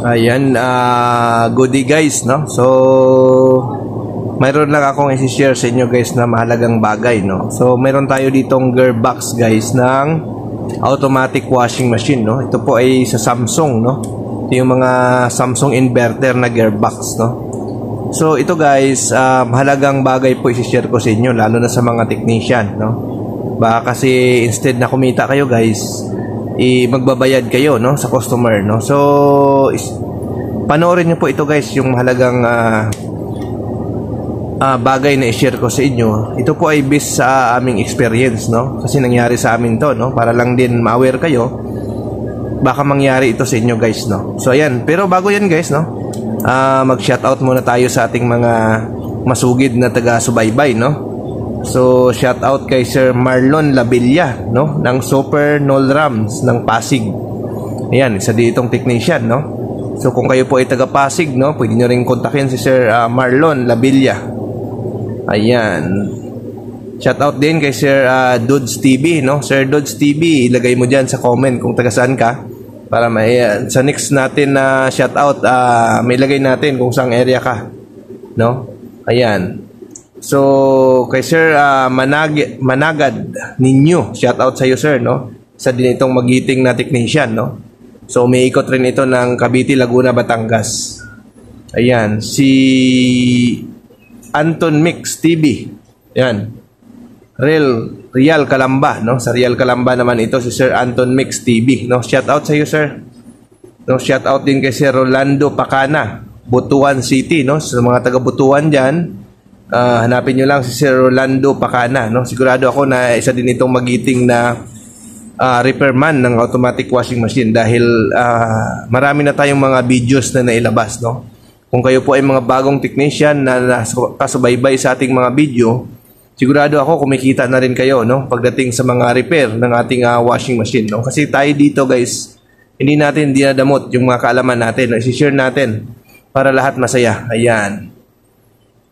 Ayan, goodie guys, no? So, mayroon lang akong i-share sa inyo guys na mahalagang bagay, no? So, mayroon tayo ditong gearbox guys ng automatic washing machine, no? Ito po ay sa Samsung, no? Ito yung mga Samsung inverter na gearbox, no? So, ito guys, mahalagang bagay po i-share ko sa inyo, lalo na sa mga technician, no? Baka kasi instead na kumita kayo guys, magbabayad kayo, no, sa customer, no. So panoorin niyo po ito guys, yung mahalagang bagay na i-share ko sa inyo. Ito po ay based sa aming experience, no, kasi nangyari sa amin to, no, para lang din ma-aware kayo baka mangyari ito sa inyo guys, no. So ayan, pero bago yan guys, no, mag-shoutout muna tayo sa ating mga masugid na taga-subaybay, no. So, shout out kay Sir Marlon Labilla, no, ng Super Nol Rams ng Pasig. Ayan, isa ditong technician, no. So, kung kayo po ay taga Pasig, no, pwede nyo rin kontakin si Sir Marlon Labilla. Ayan. Shout out din kay Sir Dudes TV, no. Sir Dudes TV, ilagay mo dyan sa comment kung taga saan ka, para sa next natin na shout out, may ilagay natin kung saang area ka, no. Ayan. So, kay Sir Managad ninyo, shout out sa iyo sir, no? Sa din itong magiting na technician, no? So, may ikot rin ito ng Cavite, Laguna, Batangas. Ayan, si Anton Mix TV. Ayan. Real Calamba, no? Sa Real Calamba naman ito si Sir Anton Mix TV, no? Shout out sa iyo sir. No, shout out din kay Sir Rolando Pacana, Butuan City, no? Sa mga taga Butuan diyan, hanapin nyo lang si Sir Rolando Pacana, no? Sigurado ako na isa din itong magiting na repairman ng automatic washing machine dahil marami na tayong mga videos na nailabas, no? Kung kayo po ay mga bagong technician na kasubaybay sa ating mga video, sigurado ako kumikita na rin kayo, no? Pagdating sa mga repair ng ating washing machine, no? Kasi tayo dito guys, hindi natin dinadamot yung mga kaalaman natin, no? I-share natin para lahat masaya. Ayan.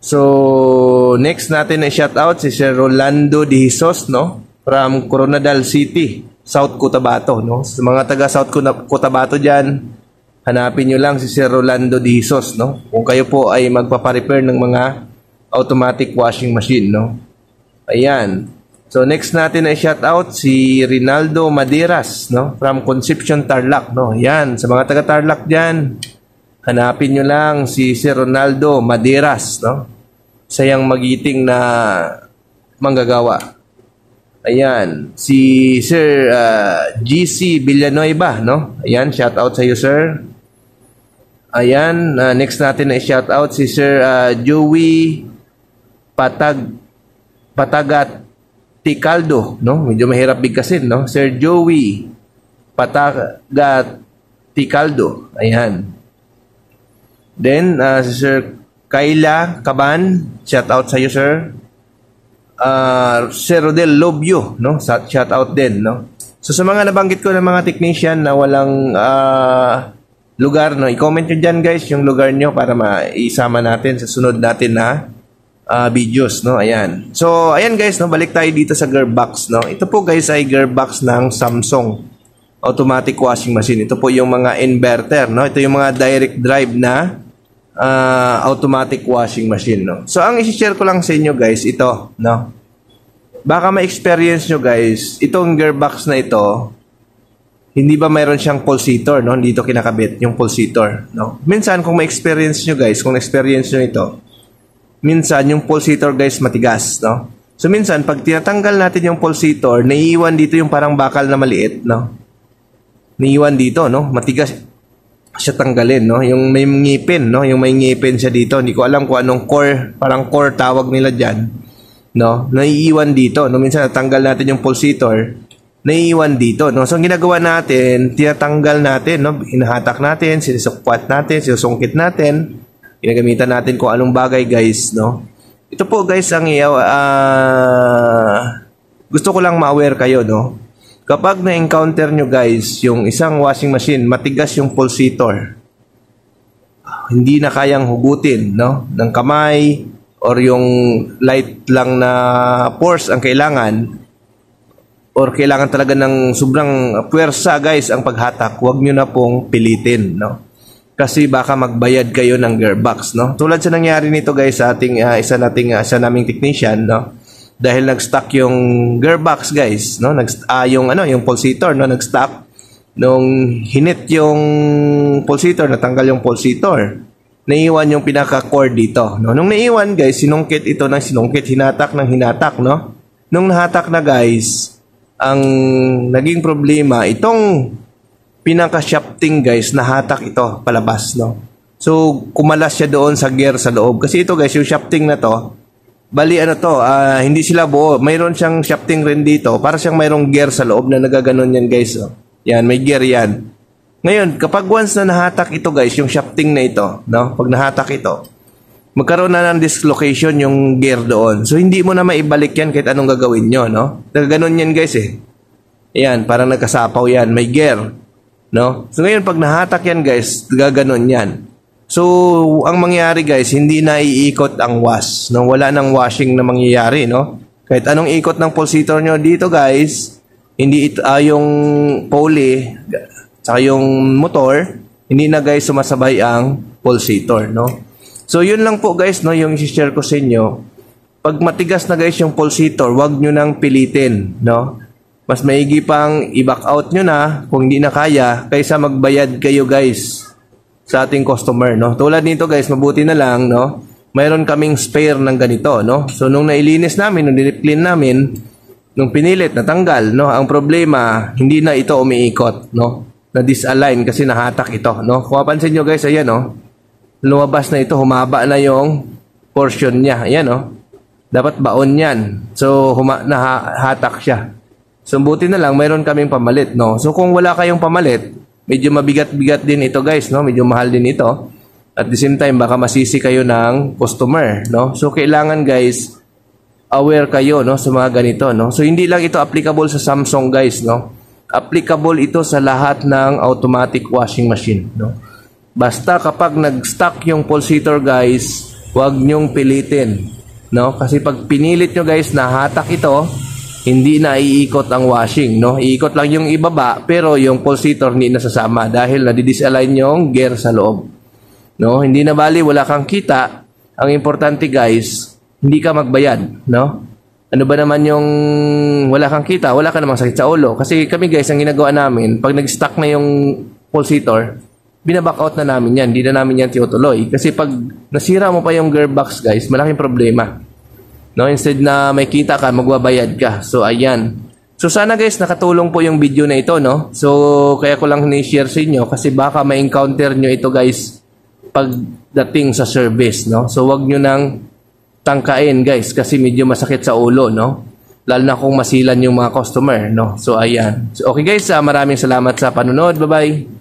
So, next natin na shout out si Sir Rolando De Jesus, no? From Coronadal City, South Cotabato, no? Sa mga taga South Cotabato diyan, hanapin niyo lang si Sir Rolando De Jesus, no? Kung kayo po ay magpapa-repair ng mga automatic washing machine, no? Ayan. So, next natin na shout out si Rinaldo Maderas, no? From Concepcion, Tarlac, no? Ayan, sa mga taga Tarlac diyan, hanapin nyo lang si Sir Ronaldo Maderas, no? Sayang magiting na manggagawa. Ayan, si Sir GC Villanueva, no? Ayan, shout out sa iyo sir. Ayan, next natin na shout out si Sir Joey Patagat Ticaldo, no? Medyo mahirap bigkasin, no? Sir Joey Patagat Ticaldo. Ayan. Then, si Sir Kayla Caban, shout out sa iyo, sir. Sir Rodel Lobio, no? Shout out din, no? So, sa mga nabanggit ko ng mga technician na walang lugar, no? I-comment nyo dyan, guys, yung lugar nyo para maisama natin sa sunod natin na videos, no? Ayan. So, ayan, guys, no? Balik tayo dito sa gearbox, no? Ito po, guys, ay gearbox ng Samsung automatic washing machine. Ito po yung mga inverter, no? Ito yung mga direct drive na automatic washing machine, no? So, ang i-share ko lang sa inyo, guys, ito, no? Baka ma-experience nyo, guys, itong gearbox na ito, hindi ba mayroon siyang pulsator, no? Dito kinakabit yung pulsator, no? Minsan, kung ma-experience nyo, guys, kung na-experience nyo ito, minsan, yung pulsator, guys, matigas, no? So, minsan, pag tinatanggal natin yung pulsator, naiiwan dito yung parang bakal na maliit, no? Naiiwan dito, no? Matigas siya tanggalin, no? Yung may ngipin, no? Yung may ngipin siya dito. Hindi ko alam kung anong core, parang core tawag nila dyan, no? Naiiwan dito, no? Minsan natanggal natin yung pulsator, naiiwan dito, no? So, ang ginagawa natin, tinatanggal natin, no? Hinahatak natin, sinisukpat natin, sinusungkit natin, ginagamitan natin kung anong bagay, guys, no? Ito po, guys, ang gusto ko lang ma-aware kayo, no? Kapag na-encounter nyo, guys, yung isang washing machine, matigas yung pulsator, hindi na kayang hugutin, no? Ng kamay, or yung light lang na force ang kailangan, or kailangan talaga ng sobrang puwersa, guys, ang paghatak, huwag nyo na pong pilitin, no? kasi baka magbayad kayo ng gearbox, no? Tulad sa nangyari nito guys sa ating isa naming technician, no? Dahil nag-stuck yung gearbox guys, no? Yung pulsator, no? Nag-stuck nung hinit yung pulsator, natanggal yung pulsator. Naiwan yung pinaka-cord dito, no? Nung naiwan guys, sinungkit ito ng sinungkit, hinatak ng hinatak, no? Nung nahatak na guys, ang naging problema itong pinaka-shafting guys, nahatak ito palabas, no? So, kumalas siya doon sa gear sa loob. Kasi ito guys, yung shafting na to, bali hindi sila buo. Mayroon siyang shafting rin dito. Para siyang mayroong gear sa loob na nagaganon yan guys. Oh. Yan, may gear yan. Ngayon, kapag once na nahatak ito guys, yung shafting na ito, no? Pag nahatak ito, magkaroon na ng dislocation yung gear doon. So, hindi mo na maibalik yan kahit anong gagawin nyo, no? Nagaganon yan guys eh. Yan, parang nagkasapaw yan. May gear. No? So ngayon pag nahatak yan guys, gaganon yan. So ang mangyayari guys, hindi na iikot ang wash, no? Wala nang washing na mangyayari, no? Kahit anong ikot ng pulsator nyo dito guys, hindi yung pulley saka yung motor, hindi na guys sumasabay ang pulsator, no? So yun lang po guys, no, yung i-share ko sa inyo. Pag matigas na guys yung pulsator, wag nyo nang pilitin, no? Mas maigi pang i-back out nyo na kung hindi na kaya kaysa magbayad kayo guys sa ating customer, no? Tulad nito guys, mabuti na lang, no? Mayroon kaming spare ng ganito, no? So nung nailinis namin, nung dinip-clean namin, nung pinilit, natanggal, no? Ang problema, hindi na ito umiikot, no? Na-disalign kasi nahatak ito, no? Kung mapansin nyo guys, ayan, no? Lumabas na ito, humaba na yung portion niya, ayan, no? Dapat baon yan. So nahatak siya. So, buti na lang, mayroon kaming pamalit, no? So, kung wala kayong pamalit, medyo mabigat-bigat din ito, guys, no? Medyo mahal din ito. At the same time, baka masisi kayo ng customer, no? So, kailangan, guys, aware kayo, no? Sa mga ganito, no? So, hindi lang ito applicable sa Samsung, guys, no? Applicable ito sa lahat ng automatic washing machine, no? Basta kapag nag-stuck yung pulsator, guys, huwag nyong pilitin, no? Kasi pag pinilit nyo, guys, nahatak ito, hindi na iikot ang washing, no? Iikot lang yung ibaba, pero yung pulsator hindi nasasama dahil nadidisalign yung gear sa loob. No? Hindi na bali, wala kang kita. Ang importante guys, hindi ka magbayad, no? Ano ba naman yung wala kang kita, wala ka namang sakit sa ulo. Kasi kami guys, ang ginagawa namin, pag nag-stuck na yung pulsator, binaback out na namin yan. Hindi na namin yan tinutuloy. Kasi pag nasira mo pa yung gearbox guys, malaking problema. No, instead na may kita ka, magbabayad ka. So, ayan. So, sana guys, nakatulong po yung video na ito, no? So, kaya ko lang ni-share sa inyo kasi baka ma-encounter nyo ito guys pagdating sa service, no? So, wag nyo nang tangkain guys kasi medyo masakit sa ulo, no? Lalo na kung masilan yung mga customer, no? So, ayan. So, okay guys, maraming salamat sa panunod. Bye-bye!